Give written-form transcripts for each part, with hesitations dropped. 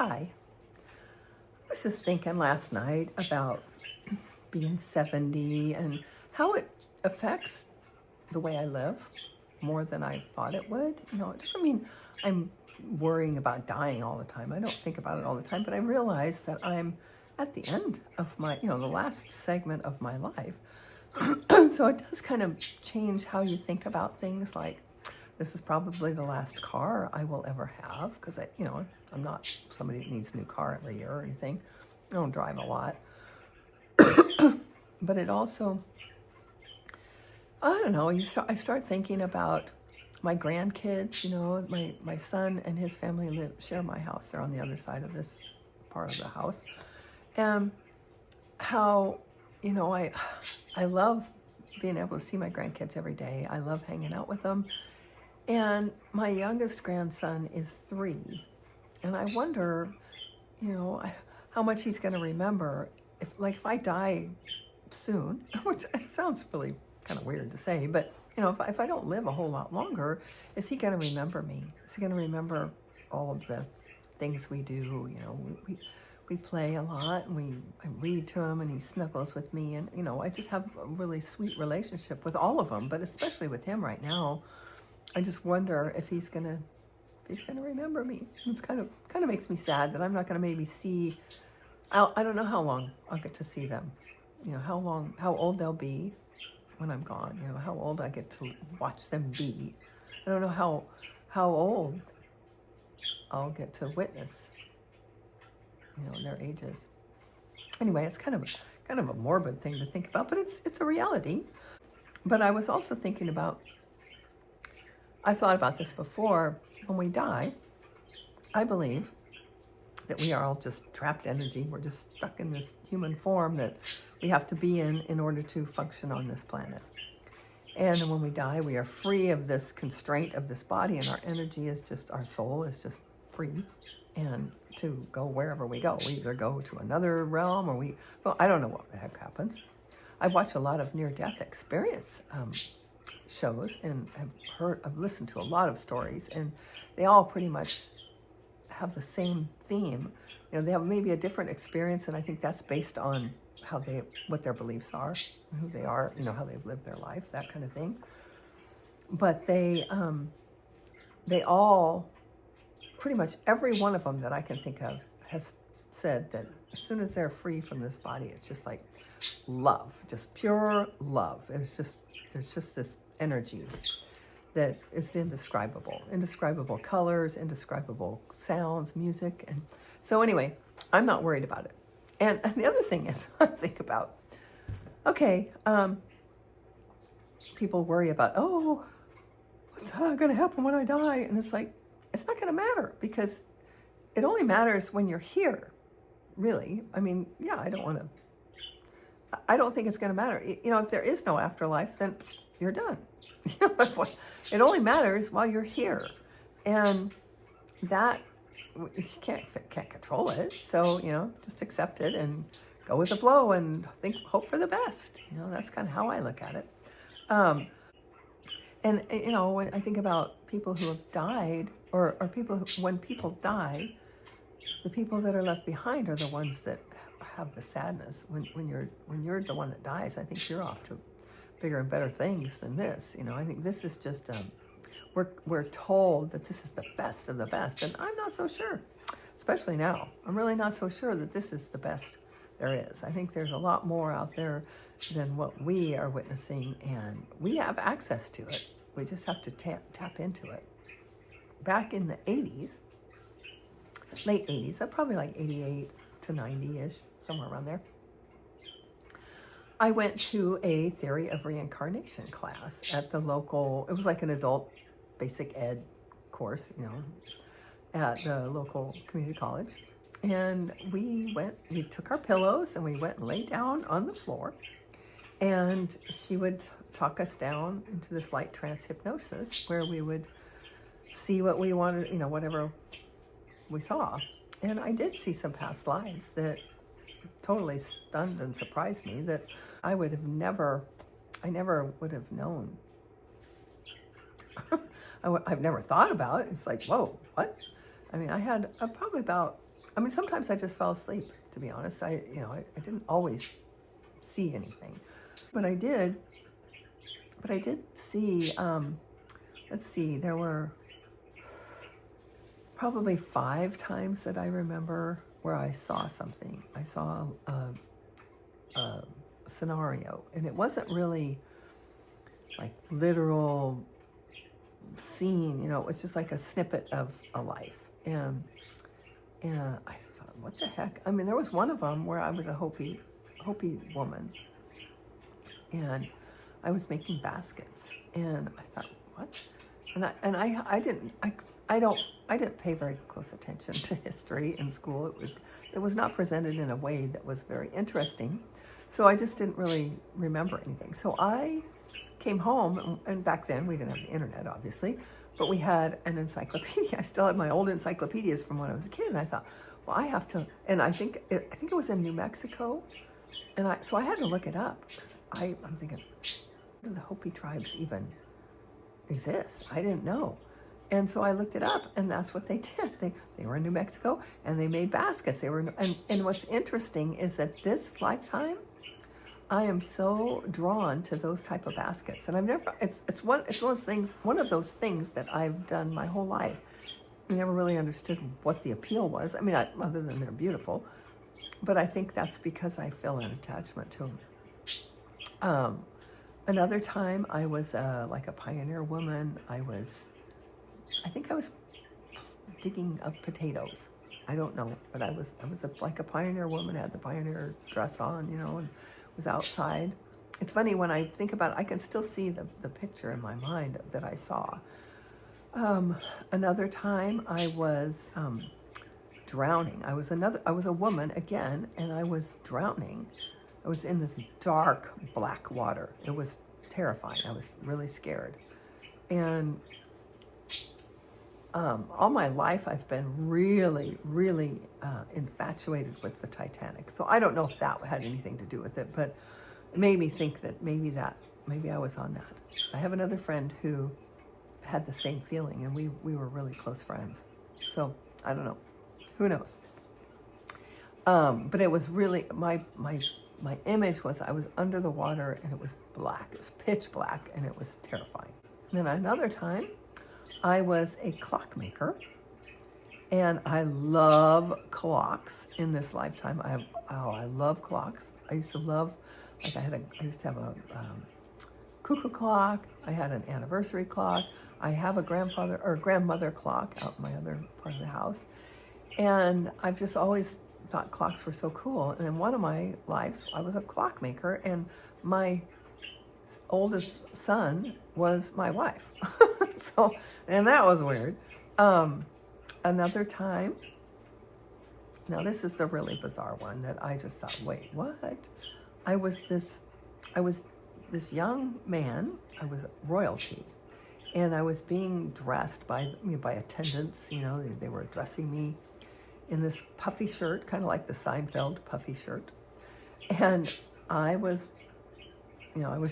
Hi. I was just thinking last night about being 70 and how it affects the way I live more than I thought it would. It doesn't mean I'm worrying about dying all the time. I don't think about it all the time, but I realize that I'm at the end of my, the last segment of my life. So it does kind of change how you think about things like this is probably the last car I will ever have because I'm not somebody that needs a new car every year or anything. I don't drive a lot. But it also, I don't know, I start thinking about my grandkids. My son and his family share my house. They're on the other side of this part of the house. And how, I love being able to see my grandkids every day. I love hanging out with them. And my youngest grandson is 3. And I wonder, how much he's going to remember if I die soon, which sounds really kind of weird to say, but, if I don't live a whole lot longer, is he going to remember me? Is he going to remember all of the things we do? We play a lot, and I read to him, and he snuggles with me, and, I just have a really sweet relationship with all of them, but especially with him right now. I just wonder if he's gonna remember me. It's kind of makes me sad that I'm not gonna maybe see. I don't know how long I'll get to see them. How old they'll be when I'm gone. How old I get to watch them be. I don't know how old I'll get to witness. Their ages. Anyway, it's kind of a morbid thing to think about, but it's a reality. But I was also thinking about. I've thought about this before. When we die, I believe that we are all just trapped energy. We're just stuck in this human form that we have to be in order to function on this planet. And when we die, we are free of this constraint of this body, and our energy is just, our soul is just free and to go wherever we go. We either go to another realm or I don't know what the heck happens. I watch a lot of near-death experience shows, and I've listened to a lot of stories, and they all pretty much have the same theme. They have maybe a different experience, and I think that's based on what their beliefs are, who they are, how they've lived their life, that kind of thing. But they all, pretty much every one of them that I can think of has said that as soon as they're free from this body, it's just like love, just pure love. There's just this energy that is indescribable colors, indescribable sounds, music. And so anyway, I'm not worried about it. And the other thing is, I think about, people worry about, what's going to happen when I die? And it's like, it's not going to matter, because it only matters when you're here, really. I mean, I don't think it's going to matter. If there is no afterlife, then you're done. It only matters while you're here, and that you can't control it. So just accept it and go with the flow and hope for the best. That's kind of how I look at it. And when I think about people who have died, or when people die, the people that are left behind are the ones that have the sadness. When you're the one that dies, I think you're off to bigger and better things than this. I think this is just we're told that this is the best of the best, and I'm not so sure. Especially now, I'm really not so sure that this is the best there is. I think there's a lot more out there than what we are witnessing, and we have access to it. We just have to tap into it. Back in the 80s, late 80s, probably like 88 to 90-ish, somewhere around there, I went to a theory of reincarnation class at the local, it was like an adult basic ed course, at the local community college. And we took our pillows and we went and lay down on the floor, and she would talk us down into this light trance hypnosis where we would see what we wanted, whatever we saw. And I did see some past lives that totally stunned and surprised me, that I never would have known. I've never thought about it. It's like, whoa, what? I mean, I had probably about I mean, sometimes I just fell asleep, to be honest. I didn't always see anything, but I did see, let's see, there were probably 5 times that I remember where I saw something. I saw a scenario, and it wasn't really like literal scene, it was just like a snippet of a life. And I thought, what the heck? I mean, there was one of them where I was a Hopi woman, and I was making baskets, and I thought, what? And I didn't pay very close attention to history in school. It was not presented in a way that was very interesting, so I just didn't really remember anything. So I came home, and back then we didn't have the internet, obviously, but we had an encyclopedia. I still had my old encyclopedias from when I was a kid, and I thought, well, I have to. And I think it was in New Mexico, and so I had to look it up, because I'm thinking, do the Hopi tribes even exist? I didn't know. And so I looked it up, and that's what they did. They were in New Mexico, and they made baskets. And what's interesting is that this lifetime, I am so drawn to those type of baskets. And I've never, it's one of those things that I've done my whole life. I never really understood what the appeal was. I mean, other than they're beautiful, but I think that's because I feel an attachment to them. Another time I was like a pioneer woman. I think I was digging up potatoes. I don't know, but I was like a pioneer woman, had the pioneer dress on, and was outside. It's funny when I think about it, I can still see the picture in my mind that I saw. Another time I was drowning. I was a woman again, and I was drowning. I was in this dark black water. It was terrifying. I was really scared. And all my life I've been really, really infatuated with the Titanic. So I don't know if that had anything to do with it, but it made me think that maybe I was on that. I have another friend who had the same feeling, and we were really close friends. So I don't know. Who knows? But it was really, my image was I was under the water, and it was black. It was pitch black, and it was terrifying. And then another time, I was a clockmaker, and I love clocks in this lifetime. I love clocks. I used to love, like I used to have a cuckoo clock. I had an anniversary clock. I have a grandmother clock out in my other part of the house. And I've just always thought clocks were so cool. And in one of my lives, I was a clockmaker, and my oldest son was my wife. So, and that was weird. Another time, now this is the really bizarre one that I just thought, wait, what? I was this young man. I was royalty, and I was being dressed by attendants. They were dressing me in this puffy shirt, kind of like the Seinfeld puffy shirt, and I was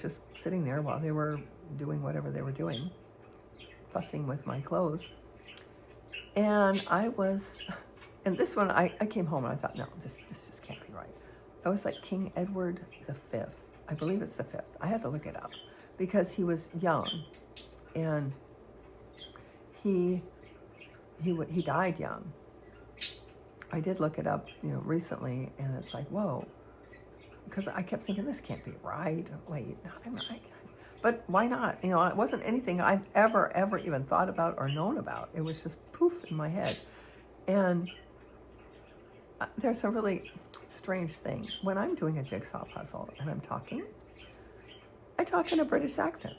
just sitting there while they were doing whatever they were doing, fussing with my clothes. And this one, I came home and I thought, no, this just can't be right. I was like King Edward V. I believe it's the 5th. I had to look it up because he was young, and he died young. I did look it up, recently, and it's like, whoa, because I kept thinking this can't be right. Wait, but why not? It wasn't anything I've ever even thought about or known about. It was just poof in my head. And there's a really strange thing. When I'm doing a jigsaw puzzle and I'm talking, I talk in a British accent.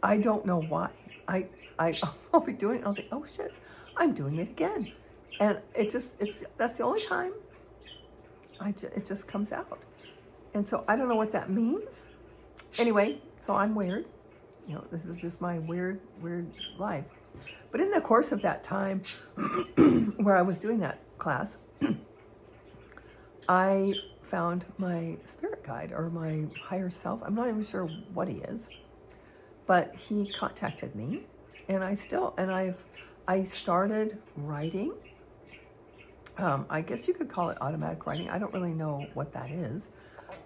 I don't know why. I'll be doing it, I'll think, oh shit, I'm doing it again. And that's the only time it just comes out. And so I don't know what that means. Anyway, so I'm weird. This is just my weird life. But in the course of that time where I was doing that class, I found my spirit guide or my higher self. I'm not even sure what he is, but he contacted me, and I started writing. I guess you could call it automatic writing. I don't really know what that is.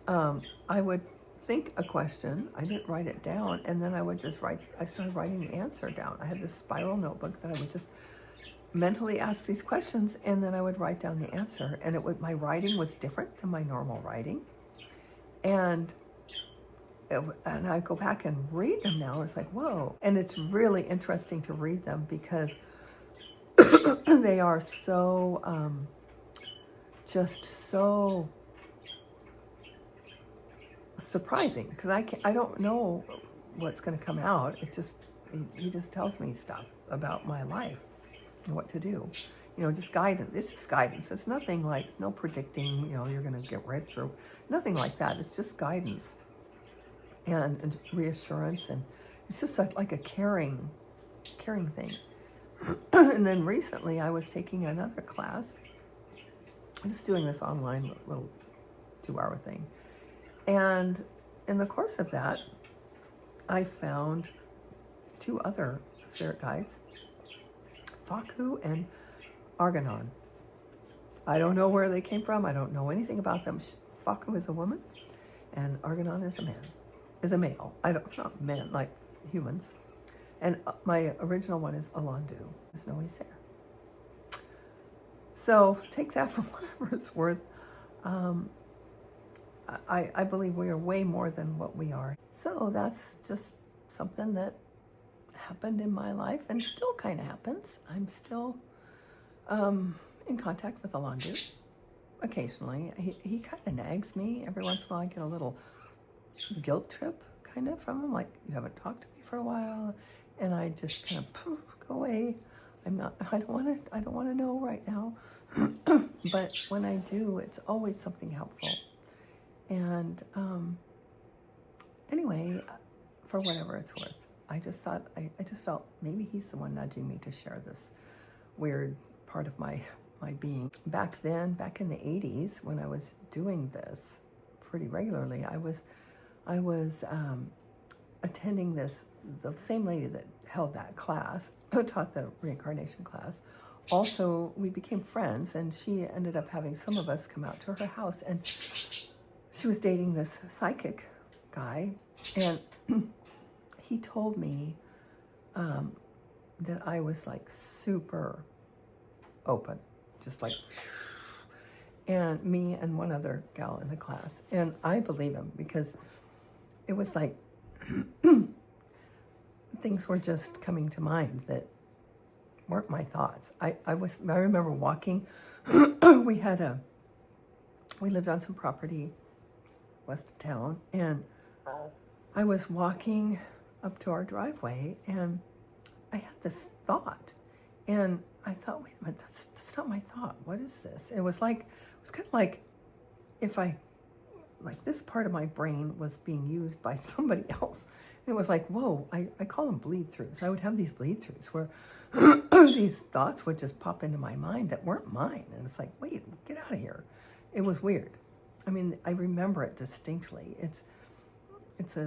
I would think a question, I didn't write it down, and then I started writing the answer down. I had this spiral notebook that I would just mentally ask these questions, and then I would write down the answer. And my writing was different than my normal writing. And I go back and read them now. It's like, whoa. And it's really interesting to read them because they are so, just so surprising. Because I don't know what's going to come out. He just tells me stuff about my life and what to do. Just guidance. It's just guidance. It's nothing like, no predicting, you're going to get rich or nothing like that. It's just guidance and reassurance. And it's just like a caring thing. And then recently I was taking another class. I'm just doing this online little 2-hour thing. And in the course of that, I found 2 other spirit guides, Faku and Argonon. I don't know where they came from. I don't know anything about them. Faku is a woman, and Argonon is a male. Not men, like humans. And my original one is Alandu. There's no he's there. So take that for whatever it's worth. I believe we are way more than what we are. So that's just something that happened in my life and still kind of happens. I'm still in contact with Alandu occasionally. He kind of nags me. Every once in a while I get a little guilt trip kind of from him, like, you haven't talked to me for a while. And I just kind of poof, go away. I don't want to know right now. But when I do, it's always something helpful. And anyway, for whatever it's worth, I just felt maybe he's the one nudging me to share this weird part of my being. Back then, back in the 80s, when I was doing this pretty regularly, I was attending the same lady that held that class, taught the reincarnation class. Also, we became friends, and she ended up having some of us come out to her house, and she was dating this psychic guy, and he told me that I was like super open, just like, and me and one other gal in the class. And I believe him because it was like things were just coming to mind that weren't my thoughts. I remember walking. we lived on some property west of town, and I was walking up to our driveway, and I had this thought, and I thought, wait a minute, that's not my thought. What is this? It was kind of like if this part of my brain was being used by somebody else. And it was like, whoa, I call them bleed-throughs. I would have these bleed-throughs where these thoughts would just pop into my mind that weren't mine. And it's like, wait, get out of here. It was weird. I mean, I remember it distinctly. It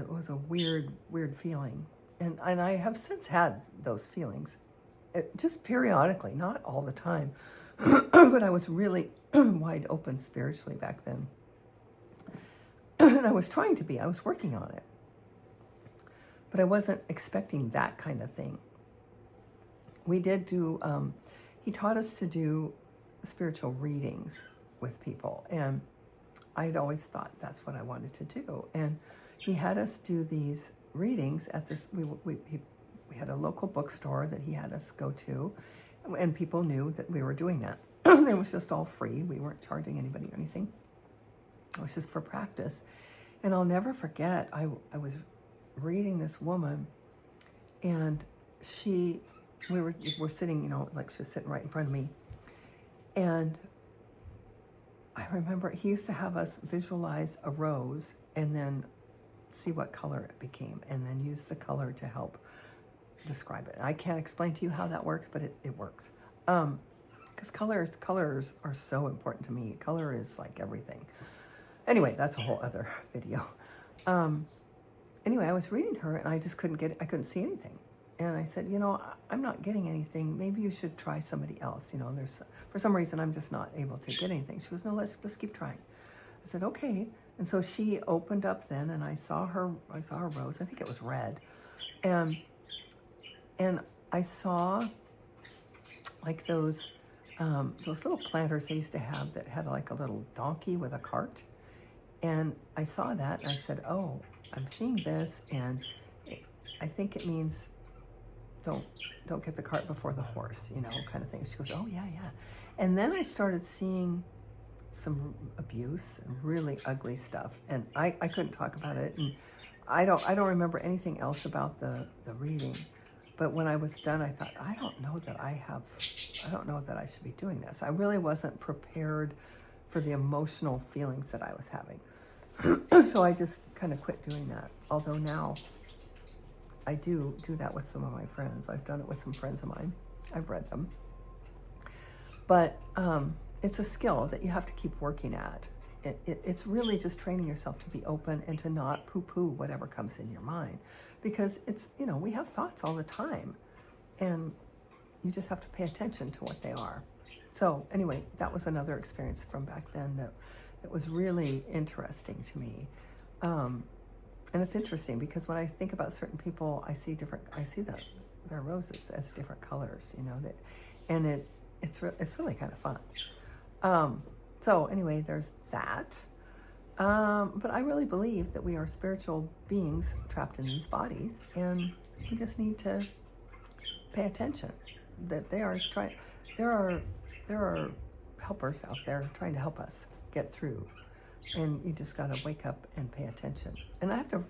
was a weird feeling. And I have since had those feelings, just periodically, not all the time. But I was really wide open spiritually back then. And I was trying to be. I was working on it. But I wasn't expecting that kind of thing. We did do, he taught us to do spiritual readings with people. And I'd always thought that's what I wanted to do. And he had us do these readings at this, we had a local bookstore that he had us go to. And people knew that we were doing that. It was just all free. We weren't charging anybody or anything. It was just for practice. And I'll never forget, I was reading this woman, and we were sitting, like she was sitting right in front of me. And I remember he used to have us visualize a rose and then see what color it became, and then use the color to help describe it. I can't explain to you how that works, but it works. Because colors are so important to me. Color is like everything. Anyway, that's a whole other video. Anyway, I was reading her, and I just couldn't see anything. And I said, I'm not getting anything. Maybe you should try somebody else. For some reason, I'm just not able to get anything. She goes, no, let's keep trying. I said, okay. And so she opened up then, and I saw her rose. I think it was red. And I saw like those little planters they used to have that had like a little donkey with a cart. And I saw that, and I said, oh, I'm seeing this, and I think it means don't get the cart before the horse, kind of thing. She goes, oh, yeah. And then I started seeing some abuse and really ugly stuff, and I couldn't talk about it, and I don't remember anything else about the reading. But when I was done, I thought, I don't know that I should be doing this. I really wasn't prepared for the emotional feelings that I was having. So I just kind of quit doing that. Although now I do that with some of my friends. I've done it with some friends of mine. I've read them. But it's a skill that you have to keep working at. It's really just training yourself to be open and to not poo-poo whatever comes in your mind. Because it's, we have thoughts all the time. And you just have to pay attention to what they are. So anyway, that was another experience from back then that was really interesting to me. And it's interesting because when I think about certain people, I see their roses as different colors, and it's really kind of fun. So anyway, there's that. But I really believe that we are spiritual beings trapped in these bodies, and we just need to pay attention. That there are helpers out there trying to help us get through, and you just got to wake up and pay attention. And I have to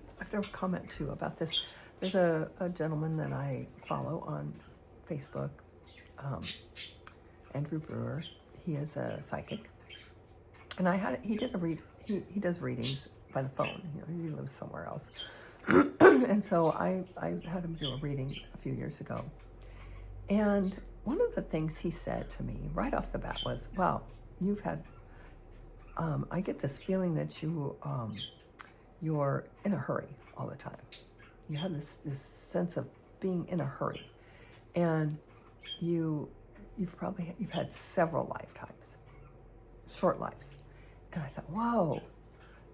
comment too about this. There's a gentleman that I follow on Facebook, Andrew Brewer. He is a psychic, and he does readings by the phone. He lives somewhere else. And so I had him do a reading a few years ago. And one of the things he said to me right off the bat was, wow, you've had, I get this feeling that you're in a hurry all the time. You have this sense of being in a hurry. And you've had several lifetimes, short lives. And I thought, whoa.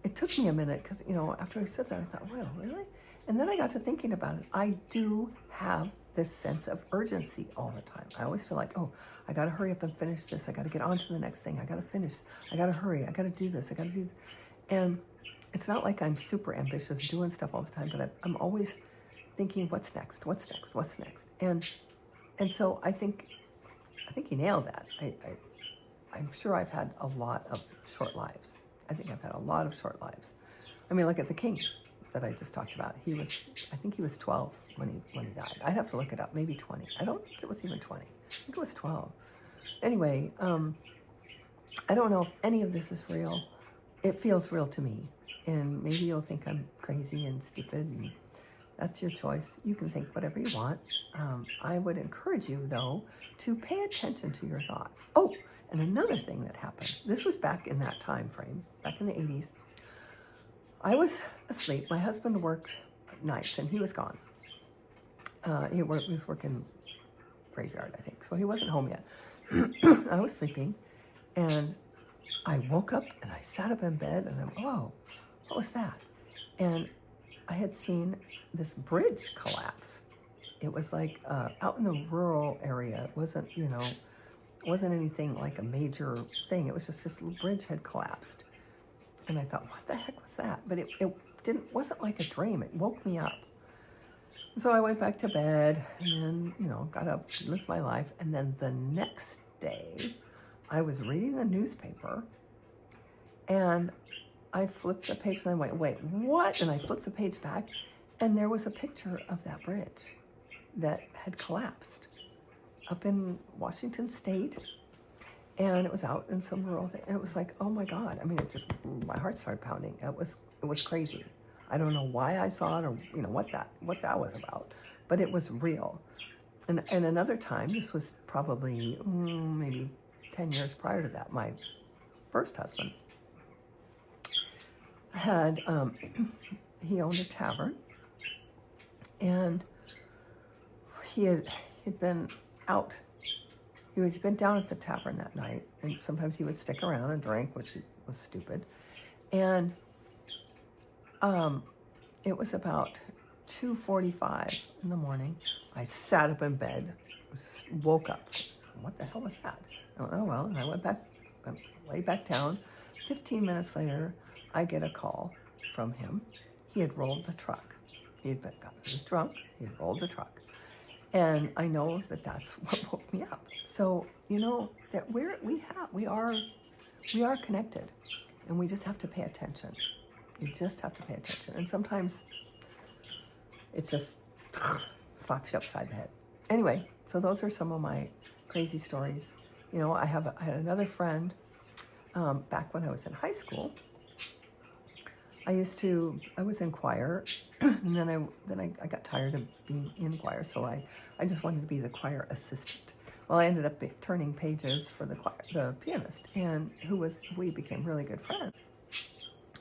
It took me a minute because, after he said that, I thought, well, really? And then I got to thinking about it. I do have this sense of urgency all the time. I always feel like, oh, I got to hurry up and finish this. I got to get on to the next thing. I got to finish. I got to hurry. I got to do this. I got to do this. And it's not like I'm super ambitious doing stuff all the time, but I'm always thinking, what's next? What's next? What's next? And so I think he nailed that. I'm sure I've had a lot of short lives. I think I've had a lot of short lives. I mean, look at the king that I just talked about. I think he was 12 when he died. I'd have to look it up, maybe 20. I don't think it was even 20. I think it was 12. Anyway, I don't know if any of this is real. It feels real to me. And maybe you'll think I'm crazy and stupid, and that's your choice. You can think whatever you want. I would encourage you, though, to pay attention to your thoughts. Oh, and another thing that happened, this was back in that time frame, back in the 80s. I was asleep. My husband worked nights, and he was gone. He was working graveyard, I think, so he wasn't home yet. I was sleeping, and I woke up, and I sat up in bed, and I'm, whoa, what was that? And I had seen this bridge collapse. It was like out in the rural area. It wasn't, wasn't anything like a major thing. It was just this little bridge had collapsed. And I thought, what the heck was that? But it wasn't like a dream. It woke me up. So I went back to bed and then, got up, lived my life. And then the next day, I was reading the newspaper and I flipped the page and I went, wait, what? And I flipped the page back and there was a picture of that bridge that had collapsed up in Washington State. And it was out in some rural thing. And it was like, oh my God. I mean, my heart started pounding. It was crazy. I don't know why I saw it or, what that was about, but it was real. And another time, this was probably maybe 10 years prior to that, my first husband had, he owned a tavern. And he'd been out. He had been down at the tavern that night, and sometimes he would stick around and drink, which was stupid. And it was about 2:45 in the morning. I sat up in bed, woke up. What the hell was that? I don't know. Well, and I went back, lay back down. 15 minutes later, I get a call from him. He had rolled the truck. He was drunk. He had rolled the truck. And I know that that's what woke me up. So, you know, that we are connected, and we just have to pay attention. You just have to pay attention. And sometimes it just slaps you upside the head. Anyway, so those are some of my crazy stories. You know, I had another friend back when I was in high school. I was in choir, and then I got tired of being in choir, so I just wanted to be the choir assistant. Well, I ended up turning pages for the pianist, and we became really good friends.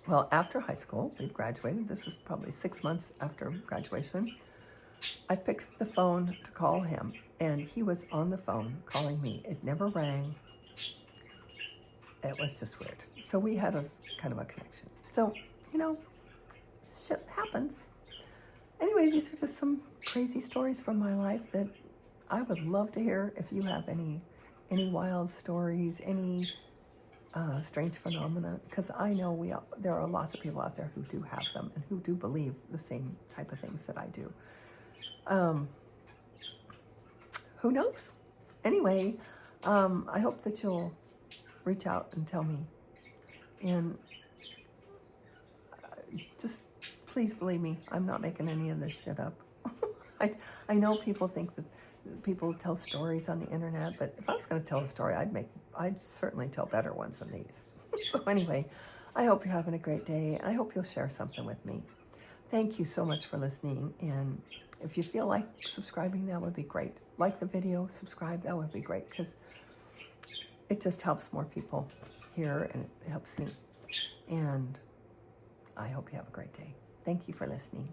Well, after high school, we graduated. This was probably 6 months after graduation. I picked up the phone to call him, and he was on the phone calling me. It never rang. It was just weird. So we had a kind of a connection. So, you know, shit happens. Anyway, these are just some crazy stories from my life that I would love to hear. If you have any wild stories, any strange phenomena, because I know there are lots of people out there who do have them and who do believe the same type of things that I do. Who knows? Anyway, I hope that you'll reach out and tell me. And just please believe me, I'm not making any of this shit up. I know people think that people tell stories on the internet, but if I was going to tell a story, I'd certainly tell better ones than these. So anyway, I hope you're having a great day, and I hope you'll share something with me. Thank you so much for listening, and if you feel like subscribing, that would be great. Like the video, subscribe, that would be great, because it just helps more people hear, and it helps me. And I hope you have a great day. Thank you for listening.